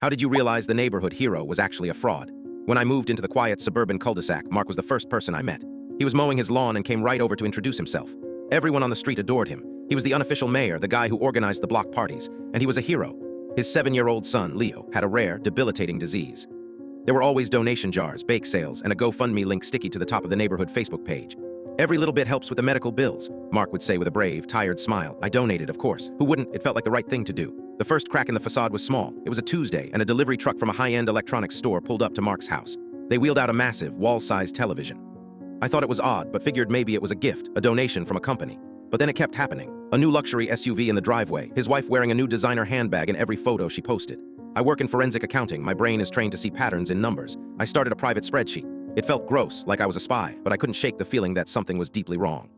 How did you realize the neighborhood hero was actually a fraud? When I moved into the quiet suburban cul-de-sac, Mark was the first person I met. He was mowing his lawn and came right over to introduce himself. Everyone on the street adored him. He was the unofficial mayor, the guy who organized the block parties, and he was a hero. His 7-year-old son, Leo, had a rare, debilitating disease. There were always donation jars, bake sales, and a GoFundMe link sticky to the top of the neighborhood Facebook page. Every little bit helps with the medical bills, Mark would say with a brave, tired smile. I donated, of course. Who wouldn't? It felt like the right thing to do. The first crack in the facade was small. It was a Tuesday, and a delivery truck from a high-end electronics store pulled up to Mark's house. They wheeled out a massive, wall-sized television. I thought it was odd, but figured maybe it was a gift, a donation from a company. But then it kept happening. A new luxury SUV in the driveway, his wife wearing a new designer handbag in every photo she posted. I work in forensic accounting. My brain is trained to see patterns in numbers. I started a private spreadsheet. It felt gross, like I was a spy, but I couldn't shake the feeling that something was deeply wrong.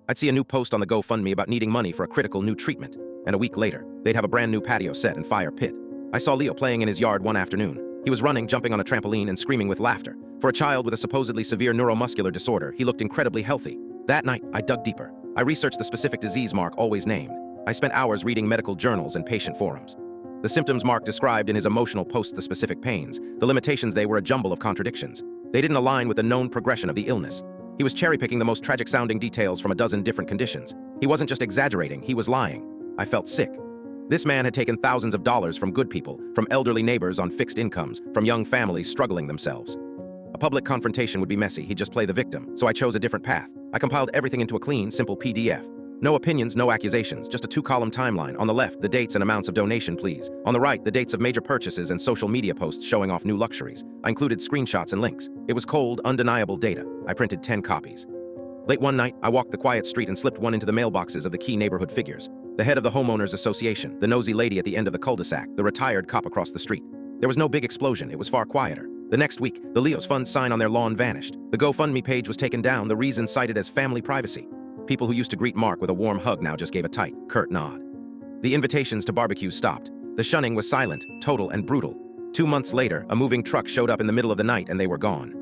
I'd see a new post on the GoFundMe about needing money for a critical new treatment, and a week later, they'd have a brand new patio set and fire pit. I saw Leo playing in his yard one afternoon. He was running, jumping on a trampoline, and screaming with laughter. For a child with a supposedly severe neuromuscular disorder, he looked incredibly healthy. That night, I dug deeper. I researched the specific disease Mark always named. I spent hours reading medical journals and patient forums. The symptoms Mark described in his emotional post, the specific pains, the limitations, they were a jumble of contradictions. They didn't align with the known progression of the illness. He was cherry-picking the most tragic-sounding details from a dozen different conditions. He wasn't just exaggerating, he was lying. I felt sick. This man had taken thousands of dollars from good people, from elderly neighbors on fixed incomes, from young families struggling themselves. A public confrontation would be messy. He'd just play the victim, so I chose a different path. I compiled everything into a clean, simple PDF. No opinions, no accusations, just a 2-column timeline. On the left, the dates and amounts of donation, please. On the right, the dates of major purchases and social media posts showing off new luxuries. I included screenshots and links. It was cold, undeniable data. I printed 10 copies. Late one night, I walked the quiet street and slipped one into the mailboxes of the key neighborhood figures. The head of the homeowners association, the nosy lady at the end of the cul-de-sac, the retired cop across the street. There was no big explosion. It was far quieter. The next week, the Leo's Fund sign on their lawn vanished. The GoFundMe page was taken down, the reason cited as family privacy. People who used to greet Mark with a warm hug now just gave a tight, curt nod. The invitations to barbecues stopped. The shunning was silent, total, and brutal. 2 months later, a moving truck showed up in the middle of the night and they were gone.